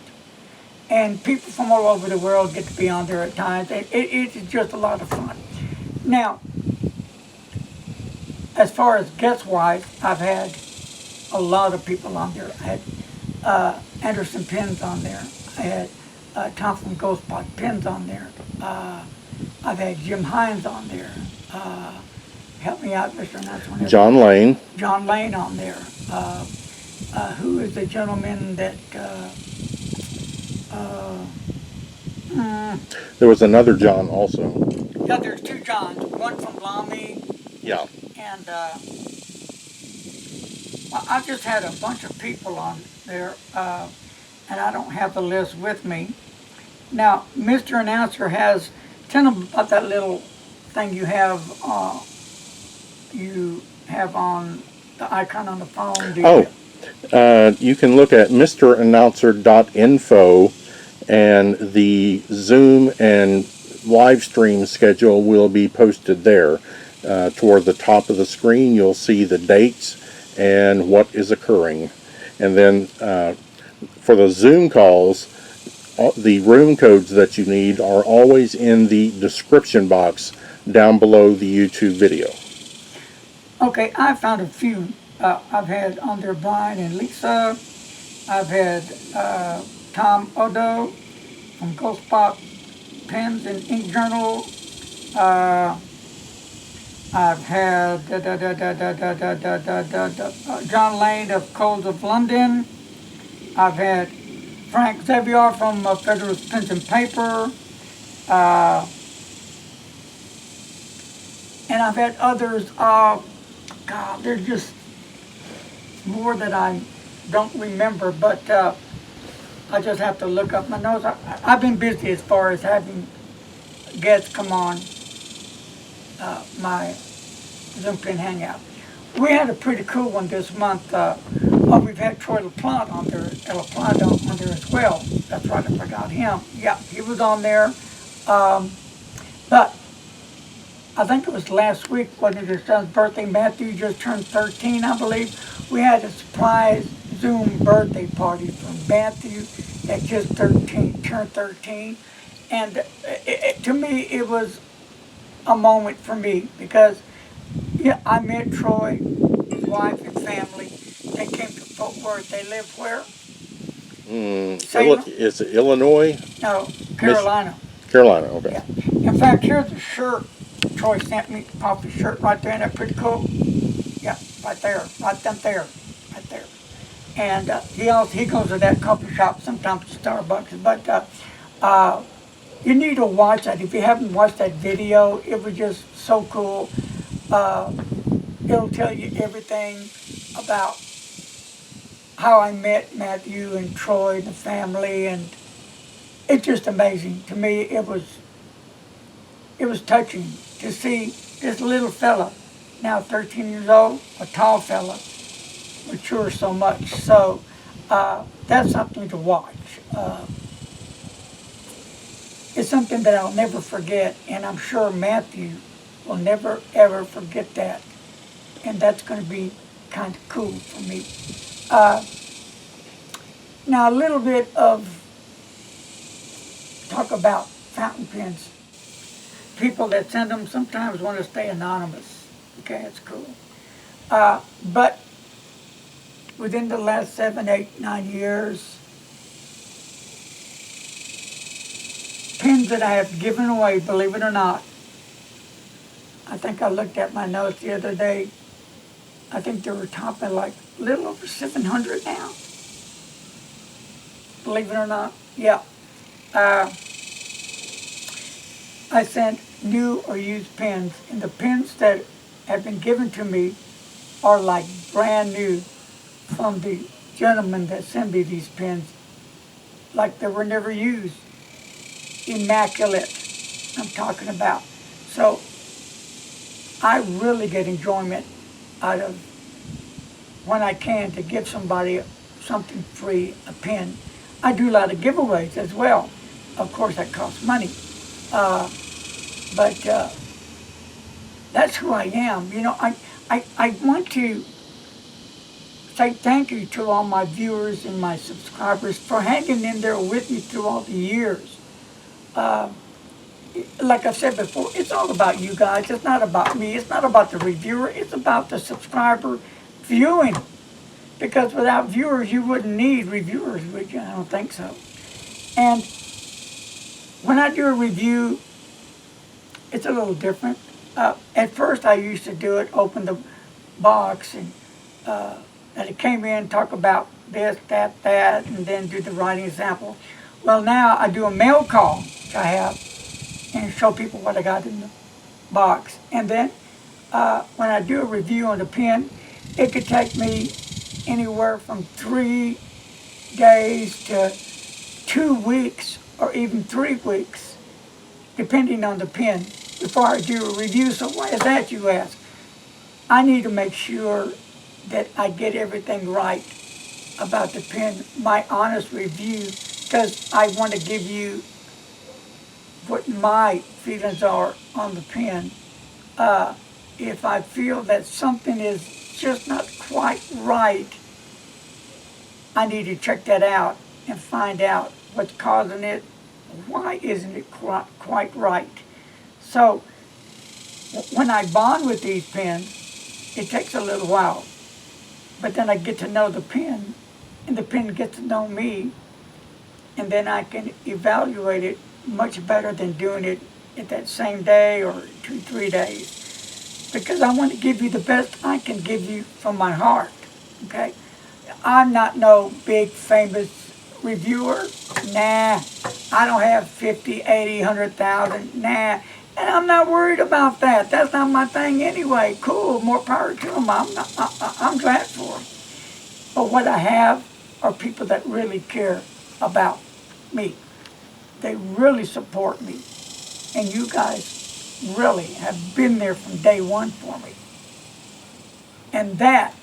And people from all over the world get to be on there at times. It's just a lot of fun. Now, as far as guest-wise, I've had a lot of people on there. I had Anderson Pens on there. I had Thompson Ghost Pot Pens on there. I've had Jim Hines on there. Help me out, Mr. Announcer. John Lane. John Lane on there. Who is the gentleman that... There was another John also. yeah, there's two Johns. One from Lamy. Yeah. And I've just had a bunch of people on there, and I don't have the list with me. Now, Mr. Announcer tell them about that little thing you have on the icon on the phone. You can look at mrannouncer.info, and the Zoom and live stream schedule will be posted there. Toward the top of the screen, you'll see the dates and what is occurring. And then for the Zoom calls, the room codes that you need are always in the description box down below the YouTube video. Okay, I found a few. I've had on there Brian and Lisa. I've had Tom Odo from Ghost Pop Pens and Ink Journal. I've had John Lane of Coles of London. I've had Frank Xavier from Federalist Pens and Paper. And I've had others. God, there's just more that I don't remember, but I just have to look up my notes. I've been busy as far as having guests come on my Zoom Pen Hangout. We had a pretty cool one this month. We've had Troy LaPlante on there, on there as well. That's right, I forgot him. Yeah, he was on there. But I think it was last week, wasn't it, his son's birthday? Matthew just turned 13, I believe. We had a surprise Zoom birthday party for Matthew that just turned 13. And to me, it was a moment for me because yeah, I met Troy, his wife and family. They came to Fort Worth. They live where? Salem? Is it Illinois? No, Mich- Carolina. Carolina, okay. Yeah. In fact, here's a shirt Troy sent me. Poppy shirt right there. Isn't that pretty cool? Yeah, right there. Right down there. Right there. And he goes to that coffee shop sometimes, Starbucks. But you need to watch that. If you haven't watched that video, it was just so cool. Uh, it'll tell you everything about how I met Matthew and Troy and the family, and it's just amazing. To me, it was touching to see this little fella, now 13 years old, a tall fella, mature so much. So that's something to watch. It's something that I'll never forget, and I'm sure Matthew will never ever forget that. And that's going to be kind of cool for me. Uh, Now, a little bit of talk about fountain pens. People that send them sometimes want to stay anonymous. Okay, it's cool. But within the last 7, 8, 9 years, pens that I have given away, believe it or not, I think I looked at my notes the other day. I think they were topping like a little over 700 now. Believe it or not. Yeah. Uh, I sent new or used pens, and the pens that have been given to me are like brand new from the gentleman that sent me these pens, like they were never used. Immaculate, I'm talking about. So I really get enjoyment out of when I can to give somebody something free, a pen. I do a lot of giveaways as well. Of course, that costs money. Uh, but that's who I am. You know, I want to say thank you to all my viewers and my subscribers for hanging in there with me through all the years. Uh, like I said before, it's all about you guys. It's not about me. It's not about the reviewer. It's about the subscriber viewing. Because without viewers, you wouldn't need reviewers, would you? I don't think so. And when I do a review, it's a little different. At first, I used to do it, open the box, and it came in, talk about this, that, and then do the writing example. Well, now I do a mail call, which I have, and show people what I got in the box. And then when I do a review on the pen, it could take me anywhere from 3 days to 2 weeks or even 3 weeks, depending on the pen, before I do a review. So why is that, you ask? I need to make sure that I get everything right about the pen, my honest review, because I want to give you what my feelings are on the pen. If I feel that something is just not quite right, I need to check that out and find out what's causing it. Why isn't it quite right? So when I bond with these pens, it takes a little while. But then I get to know the pen, and the pen gets to know me, and then I can evaluate it much better than doing it at that same day or 2, 3 days. Because I want to give you the best I can give you from my heart, okay? I'm not no big famous reviewer. Nah, I don't have 50, 80, 100,000. Nah, and I'm not worried about that. That's not my thing anyway. Cool, more power to them. I'm glad for them. But what I have are people that really care about me. They really support me. And you guys really have been there from day one for me. And that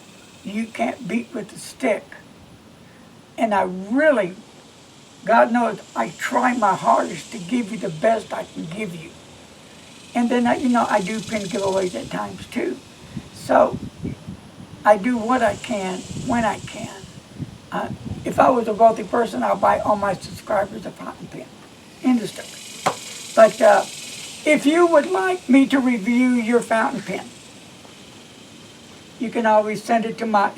you can't beat with a stick. And I really, God knows, I try my hardest to give you the best I can give you. And then, I do pen giveaways at times too. So I do what I can when I can. If I was a wealthy person, I'll buy all my subscribers a fountain pen. End of story. But if you would like me to review your fountain pen, you can always send me to my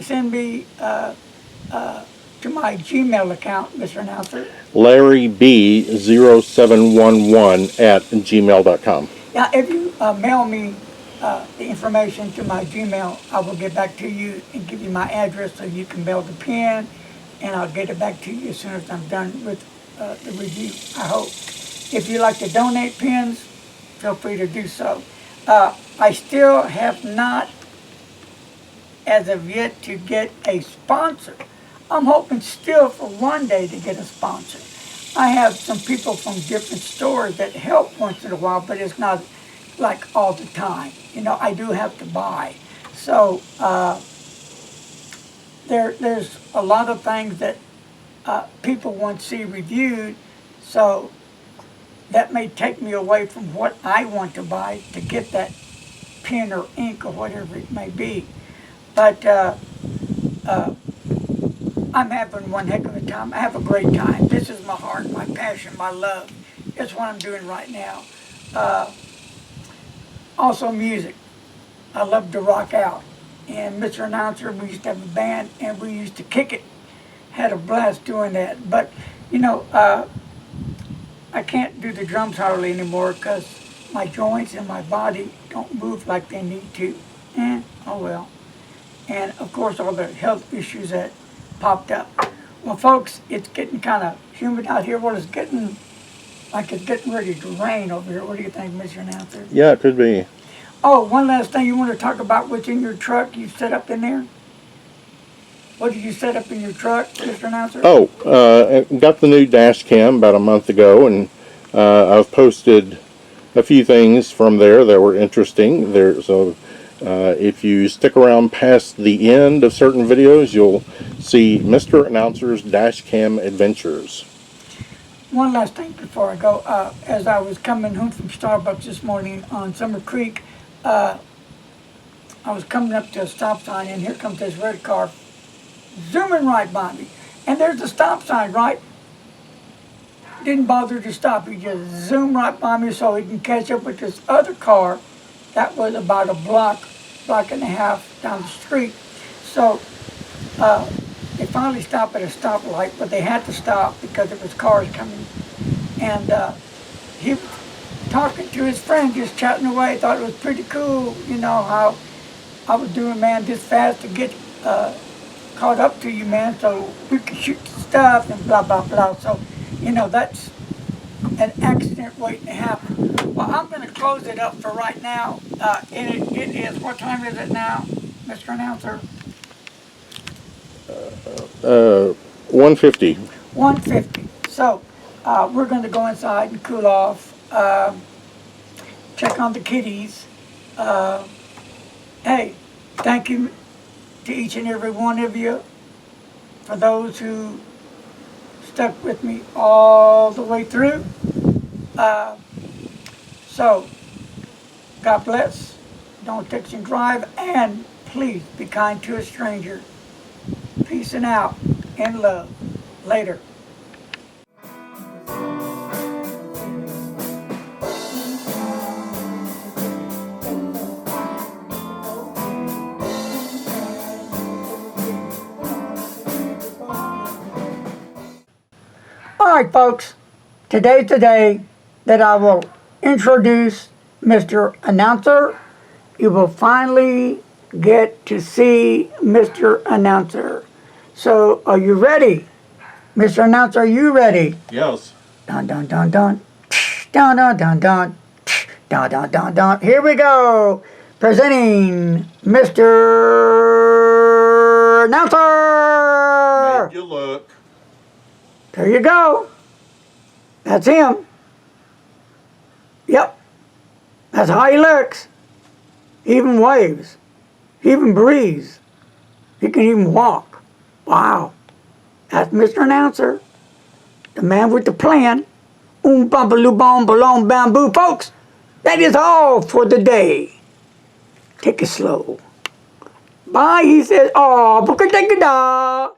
Gmail account, Mr. Announcer. LarryB0711 @gmail.com. Now, if you mail me the information to my Gmail, I will get back to you and give you my address so you can mail the pen, and I'll get it back to you as soon as I'm done with the review, I hope. If you like to donate pens, feel free to do so. I still have not, as of yet, to get a sponsor. I'm hoping still for one day to get a sponsor. I have some people from different stores that help once in a while, but it's not like all the time. You know, I do have to buy. So there's a lot of things that people want to see reviewed, so that may take me away from what I want to buy to get that pen or ink or whatever it may be. But I'm having one heck of a time. I have a great time. This is my heart, my passion, my love. It's what I'm doing right now. Also music. I love to rock out. And Mr. Announcer, we used to have a band and we used to kick it. Had a blast doing that. But, you know, I can't do the drums hardly anymore because my joints and my body don't move like they need to. Oh well. And of course all the health issues that popped up. Well folks, it's getting kind of humid out here. Well, it's getting like it's getting ready to rain over here. What do you think, Mr. Announcer? Yeah, it could be. Oh, one last thing you want to talk about what's in your truck you set up in there? What did you set up in your truck, Mr. Announcer? Oh, got the new dash cam about a month ago, and I've posted a few things from there that were interesting. So if you stick around past the end of certain videos, you'll see Mr. Announcer's dash cam adventures. One last thing before I go. As I was coming home from Starbucks this morning on Summer Creek, I was coming up to a stop sign, and here comes this red car zooming right by me. And there's the stop sign, right? Didn't bother to stop. He just zoomed right by me so he can catch up with this other car that was about a block and a half down the street. So they finally stopped at a stoplight, but they had to stop because there was cars coming. And he was talking to his friend, just chatting away. Thought it was pretty cool, you know, how I was doing, man, this fast to get caught up to you, man, so we could shoot the stuff and blah, blah, blah. So, you know, that's an accident waiting to happen. Well, I'm going to close it up for right now. It is, what time is it now, Mr. Announcer? 150. 1:50. So, we're going to go inside and cool off, check on the kitties. Hey, thank you to each and every one of you for those who stuck with me all the way through. So, God bless. Don't text and drive, and please be kind to a stranger. Peace and out, and love. Later. All right, folks. Today's the day that I will introduce Mr. Announcer. You will finally get to see Mr. Announcer. So, are you ready? Mr. Announcer, are you ready? Yes. Dun dun dun dun. Dun dun dun dun. Dun dun dun dun. Here we go. Presenting Mr. Announcer. Made you look. There you go. That's him. Yep. That's how he looks. He even waves. He even breathes. He can even walk. Wow. That's Mr. Announcer. The man with the plan. Bumbaloo bom balong bamboo. Folks, that is all for the day. Take it slow. Bye, he says. Oh, booka da.